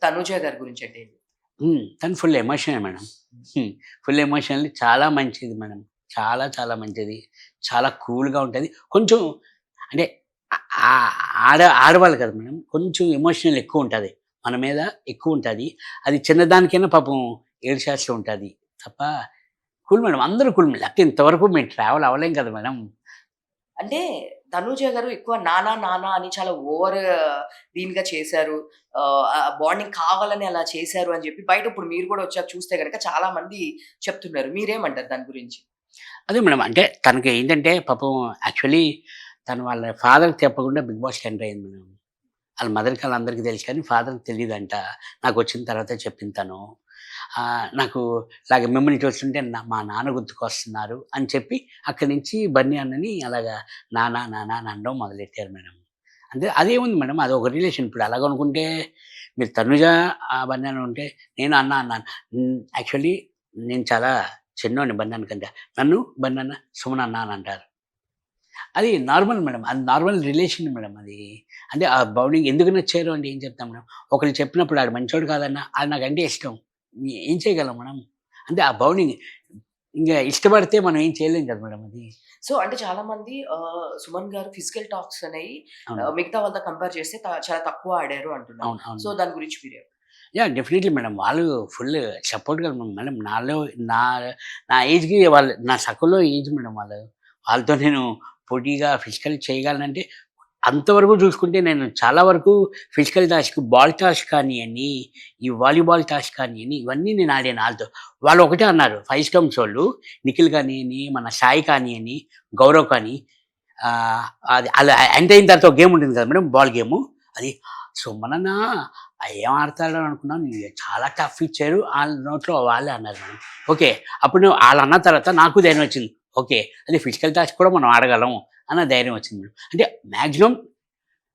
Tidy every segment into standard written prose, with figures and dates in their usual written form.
తనూజ గారి గురించి అంటే ఏంటి? తను ఫుల్ ఎమోషనే మేడం. ఫుల్ ఎమోషనల్ చాలా మంచిది మేడం. చాలా చాలా మంచిది. చాలా కూల్‌గా ఉంటది. కొంచెం అంటే ఆహ్, ఆడవాళ్ళు కదా మేడం. కొంచెం ఎమోషనల్ ఎక్కువుంటది. మన మీద ఎక్కువుంటది. అది చిన్నదానికైనా పాపం ఏడ్చేస్తూ ఉంటది. తప్ప కూల్ మేడం. అందరూ కూల్. లేకపోతే ఇంతవరకు మేము ట్రావెల్ అవ్వలేం కదా మేడం. అంటే తనూజ గారు ఎక్కువ నాన్న, నాన్న అని చాలా ఓవర్ దీనిగా చేశారు. బాండింగ్ కావాలని అలా చేశారు అని చెప్పి బయట ఇప్పుడు మీరు కూడా వచ్చాక చూస్తే గనక చాలా మంది చెప్తున్నారు. మీరేమంటారు దాని గురించి? అదే మేడం. అంటే తనకేంటంటే పాపం యాక్చువల్లీ తను వాళ్ళ ఫాదర్‌కి చెప్పకుండా 'బిగ్ బాస్'కి ఎంటర్ అయింది మేడం. ఆళ్ళ మదర్‌కి ఆళ్ళందరికీ తెలుసు కానీ ఫాదర్‌కి తెలీదంట. నాకొచ్చిన తర్వాతే చెప్పింది తను. నాకు ఇలాగ మిమ్మల్ని చూస్తుంటే మా నాన్న గుర్తుకొస్తున్నారు అని చెప్పి అక్కడి నుంచి బన్నీ అన్నని అలాగా నాన్న, నాన్న అని అనడం మొదలెట్టారు మేడం. అంటే అదేముంది మేడం అదొక రిలేషన్. ఇప్పుడు అలాగనుకుంటే మీరు తనుజ, బన్నీ అన్న ఉంటే నేను అన్న అన్నాను. యాక్చువల్లీ నేను చాలా చిన్నోడిని బన్నీ అన్న కంటే. నన్ను బన్నీ అన్న, సుమన్ అన్న అని అంటారు. అది నార్మల్ మేడం. అది నార్మల్ రిలేషన్ మేడం అది. అంటే ఆ బౌండింగ్ ఎందుకు నచ్చారు అంటే ఏం చెప్తాం మేడం. ఒకళ్ళు చెప్పినప్పుడు ఆడు మంచోడు కాదన్నా, ఆడు నాకంటే ఇష్టం. ఏం చేయగలం మనం? అంటే ఆ బౌండింగ్ ఇంగ ఇష్టపడితే మనం ఏం చేయలేం కదా మేడం అది. సో, అంటే చాలా మంది సుమన్ గారు ఫిజికల్ టాక్స్ అనేయి అవును. మిగతా వాళ్ళతో కంపేర్ చేస్తే చాలా తక్కువ ఆడారు అంటున్నారు. అవును. అవును. సో, దాని గురించి మీరేం డెఫినైట్‌లీ మేడం. వాళ్ళు ఫుల్ సపోర్ట్‌గా మేడం నా నా ఏజ్‌కి వాళ్ళు నా సకులో ఏజ్ మేడం వాళ్ళు. వాళ్ళతో నేను పోటీగా ఫిజికల్ చేయగలనంటే అంతవరకు చూసుకుంటే నేను చాలా వరకు ఫిజికల్ టాస్క్, బాల్ టాస్క్ కానియ్యండి, ఈ వాలీబాల్ టాస్క్ కానియ్యండి, ఇవన్నీ నేను ఆడాను ఆళ్ళతో. వాళ్ళు ఒకటే అన్నారు 5 స్టంప్స్ వోళ్ళు. నిఖిల్ కానియ్యండి, మన సాయి కానియ్యండి, గౌరవ్ కానీ ఆహ్, అది అలా ఎంటర్ అయిన తర్వాత ఒక గేమ్ ఉంటుంది కదా మేడం బాల్ గేము. అది సుమనన్న ఏం ఆడతాడో అనుకున్నాను. చాలా టఫ్ ఇచ్చారు. ఆళ్ళ నోట్లో వాళ్ళే అన్నారు మేడం. ఓకే. అప్పుడు ఆళ్ళన్న తర్వాత నాకు ధైర్యం వచ్చింది. ఓకే. అది ఫిజికల్ టాస్క్ కూడా మనం ఆడగలం అన్న ధైర్యం వచ్చింది మేడం. అంటే మాక్సిమం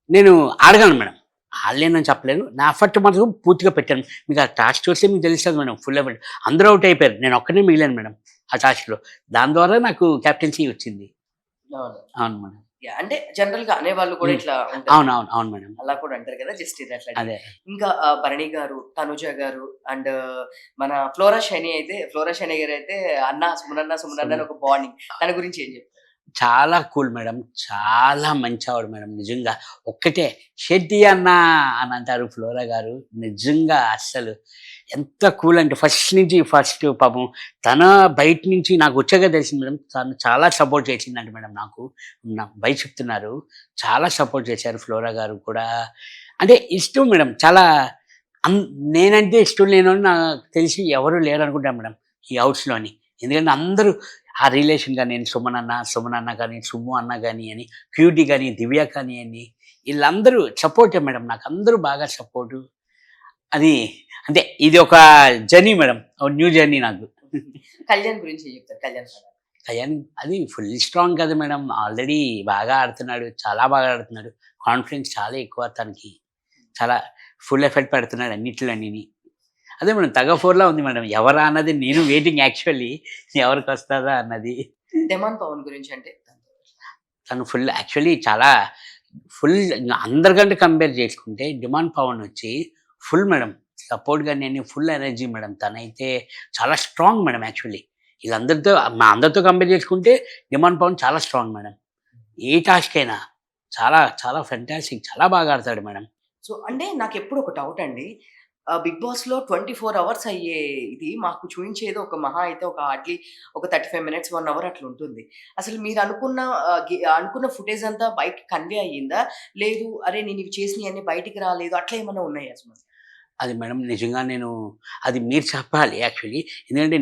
నేను ఆడగలను మేడం. ఆడలేనని చెప్పలేను. నా ఎఫర్ట్ మాత్రం పూర్తిగా పెట్టాను. మీకు ఆ టాస్క్ చూస్తే మీకు తెలుస్తది మేడం ఫుల్ ఎఫర్ట్. అందరూ ఔట్ అయిపోయారు. నేను ఒక్కడినే మిగిలాను మేడం ఆ టాస్క్‌లో. దాని ద్వారా నాకు కెప్టెన్సీ వచ్చింది. అవును. అవును మేడం. అంటే జనరల్‌గా అనేవాళ్ళు కూడా హ్మ్. ఇట్లా ఉంటారు. అవునవును. అవును మేడం. అలా కూడా అంటారు కదా! జస్ట్ ఇది అట్లా అడిగాను. అదే. ఇంకా భరణి గారు, తనుజ గారు అండ్ మన ఫ్లోరా షైనీ అయితే ఫ్లోరా షైనీ గారైతే అన్న, సుమనన్న, సుమనన్న సుమన్ అని ఒక బాండింగ్. తన గురించి ఏం చెప్తారు? చాలా కూల్ మేడం. చాలా మంచావిడ మేడం నిజంగా. ఒక్కటే "షెడ్డీ అన్న" అని అంటారు ఫ్లోరా గారు. నిజంగా అస్సలు ఎంత కూల్ అంటే ఫస్ట్ పాపం తన బయట నుంచి నాకొచ్చాక తెలిసింది మేడం. తను చాలా సపోర్ట్ చేసిందంట మేడం నాకు. నాకు బయట చెప్తున్నారు. చాలా సపోర్ట్ చేశారు ఫ్లోరా గారు కూడా. అంటే ఇష్టం మేడం. చాలా అన్ నేనంటే ఇష్టం లేనోళ్ళు నాకు తెలిసి ఎవరు లేరనుకుంటాను మేడం ఈ హౌస్‌లోని. ఎందుకంటే అందరూ ఆ రిలేషన్ గాని, సుమన్ అన్న గాని, సుమ్ము అన్న గానియ్యని, క్యూటీ గాని, దివ్య కానియ్యండి, ఈళ్ళందరూ సపోర్టే మేడం. నాకందరూ బాగా సపోర్టు. అది అంటే ఇది ఒక జర్నీ మేడం. ఒక న్యూ జర్నీ నాకు. కళ్యాణ్ గురించి ఏం చెప్తారు? కళ్యాణ్ పడాలి. కళ్యాణ్ అది ఫుల్ స్ట్రాంగ్ కదా మేడం. ఆల్రెడీ బాగా ఆడుతున్నాడు. చాలా బాగా ఆడుతున్నాడు. కాన్ఫిడెన్స్ చాలా ఎక్కువ తనకి. చాలా ఫుల్ ఎఫర్ట్ పెడుతున్నాడు అన్నిట్లోనిని. అదే మేడం 'తగ్ ఆఫ్ వార్‌లా' ఉంది మేడం. ఎవరా అన్నది నేను వెయిటింగ్ యాక్చువల్లీ ఎవరికొస్తదా అన్నది. దెమాన్ పవన్ గురించి అంటే తను ఫుల్ యాక్చువల్లీ చాలా ఫుల్ అందరికంటే కంపేర్ చేసుకుంటే 'డిమాండ్ పవన్' వచ్చి ఫుల్ మేడం. సపోర్ట్ గానియండి, ఫుల్ ఎనర్జీ మేడం. తనైతే చాలా స్ట్రాంగ్ మేడం యాక్చువల్లీ. ఈళ్ళందరితో మా అందరితో కంపేర్ చేసుకుంటే 'డిమాండ్ పవన్' చాలా స్ట్రాంగ్ మేడం. ఏ టాస్క్ అయినా చాలా చాలా ఫెంటాస్టిక్ చాలా బాగా ఆడతాడు మేడం. సో, అంటే నాకెప్పుడు ఒక డౌట్ అండి. 'బిగ్ బాస్‌లో' 24 అవర్స్ అయ్యే ఇది మాకు చూయించేది ఒక మహా అయితే ఒక హార్డ్‌లీ ఒక 35 మినిట్స్, 1 అవర్ అట్లుంటుంది. అసలు మీరు అనుకున్న అనుకున్న ఫుటేజ్ అంతా బయటకి కన్వే అయ్యిందా? లేదు అరే! నేను ఇవి చేసినయన్నీ బయటికి రాలేదు అట్లా ఏమన్నా ఉన్నాయా అసలు? అది మేడం నిజంగా అది మీరు చెప్పాలి యాక్చువల్లీ. ఎందుకంటే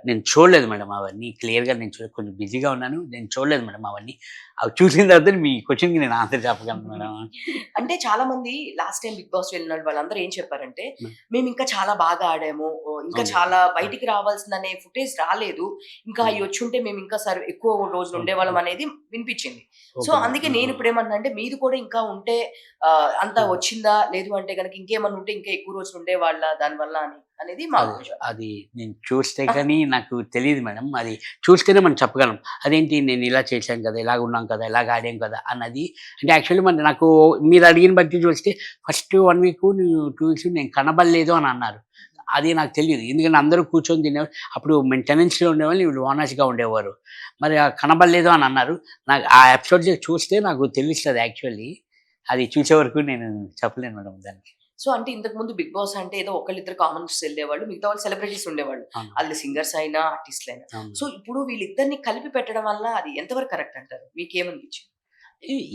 నేను చూడలేదు మేడం అవన్నీ క్లియర్‌గా నేను కొంచెం బిజీగా ఉన్నాను. నేను చూడలేదు మేడం అవన్నీ. అవి చూసిన తర్వాత మీ క్వెషన్‌కి నేను ఆన్సర్ చెప్పగలను మేడం. అంటే చాలా మంది లాస్ట్ టైమ్ 'బిగ్ బాస్' వెళ్ళిన వాళ్ళందరూ ఏం చెప్పారంటే, హ్మ్. మేమింకా చాలా బాగా ఆడాము. ఇంకా అవును. చాలా ఆ! బయటికి రావాల్సిందనే ఫుటేజ్ రాలేదు. ఇంకా హ్మ్. అయి వచ్చుంటే మేమింకా ఎక్కువ రోజులు ఓకే. ఉండేవాళ్ళం ఓకే. అనేది వినిపించింది. So, okay madam. అందుకే ఆ! నేనిప్పుడేమన్నా అంటే మీది కూడా ఇంకా ఉంటే అంతా ఆ! వచ్చిందా? లేదు అంటే గనక ఇంకేమన్నా ఉంటే ఇంకా ఎక్కువ ఎక్కువ రోజులు ఉండేవాళ్ళ దానివల్ల అనేది మా అది ఉద్దేశం. అది నేను చూస్తే కానీ నాకు తెలియదు మేడం. అది చూస్తేనే మనం చెప్పగలం. అదేంటి నేను ఇలా చేశాను కదా! ఇలాగ ఉన్నాం కదా! ఇలాగ ఆడాం కదా! అన్నది అంటే యాక్చువల్లీ మరి నాకు మీరు అడిగిన బట్టి చూస్తే ఫస్ట్ 1 వీక్ 2 వీక్స్ నేను కనబడలేదు అని అన్నారు. అది నాకు తెలీదు. ఎందుకంటే అందరూ కూర్చొని తినేవారు. అప్పుడు మేము టెనెంట్స్‌లో ఉండేవాళ్ళు. వీళ్ళు ఓనర్స్‌గా ఉండేవారు. మరి కనబడలేదు అని అన్నారు. నాకు ఆ ఎపిసోడ్స్ చూస్తే నాకు తెలుస్తది యాక్చువల్లీ. అది చూసే వరకు నేను చెప్పలేను మేడం దానికి. సో, అంటే ఇంతకుముందు 'బిగ్ బాస్' అంటే ఏదో ఒకళ్ళిద్దరు కామనర్స్ ఎళ్ళేవాళ్ళు. మిగతా వాళ్ళు సెలబ్రిటీస్ ఉండేవాళ్ళు. అవును. ఆళ్ళు సింగర్స్ అయినా, ఆర్టిస్ట్‌లైనా. అవును. సో, ఇప్పుడు వీళ్ళిద్దరిని కలిపి పెట్టడం వల్ల అది ఎంతవరకు కరెక్ట్ అంటారు? మీకేమనిపించింది?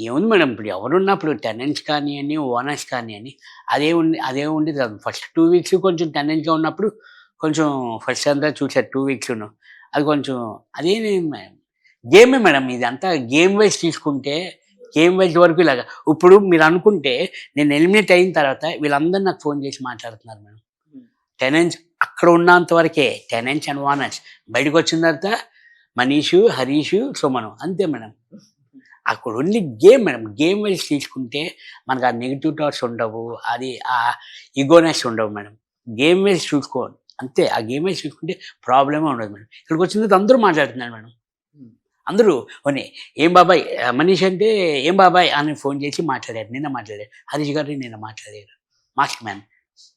ఏముంది మేడం ఇప్పుడు ఎవరున్నప్పుడు టెనెంట్స్ కానియ్యండి, ఓనర్స్ కానియ్యండి, అదే ఉండేది కాదు. ఫస్ట్ 2 వీక్స్ కొంచెం టెనెంట్‌గా ఉన్నప్పుడు కొంచెం ఫస్ట్ అంతా చూసారు 2 వీక్స్‌ను. అది కొంచెం అదేమి గేమే మేడం ఇదంతా గేమ్ వైస్ తీసుకుంటే గేమ్ వైస్ వరకు ఇలాగా. ఇప్పుడు మీరనుకుంటే నేను ఎలిమినేట్ అయిన తర్వాత వీళ్ళందరూ నాకు ఫోన్ చేసి మాట్లాడుతున్నారు మేడం. హ్మ్. టెనెంట్స్ అక్కడ ఉన్నంత వరకే. Tenants and owners. బయటకొచ్చిన తర్వాత మనీషు, హరీషు, సుమను అంతే మేడం. అక్కడ only game madam. Game wise తీసుకుంటే మనకు ఆ నెగెటివ్ థాట్స్ ఉండవు. అది ఇగోనెస్ ఉండవు మేడం. గేమ్ వైస్ చూసుకోవాలి. అంతే. ఆ గేమ్ వైస్ చూసుకుంటే ప్రాబ్లమే ఉండదు మేడం. ఇక్కడికొచ్చిన తర్వాత అందరూ మాట్లాడుతున్నారు మేడం. హ్మ్. అందరూ పోనీ "ఏం బాబాయ్" మనీష్ అంటే "ఏం బాబాయ్" అని ఫోన్ చేసి మాట్లాడారు. నిన్న మాట్లాడారు. హరీష్ గారు నిన్న మాట్లాడారు. Master man.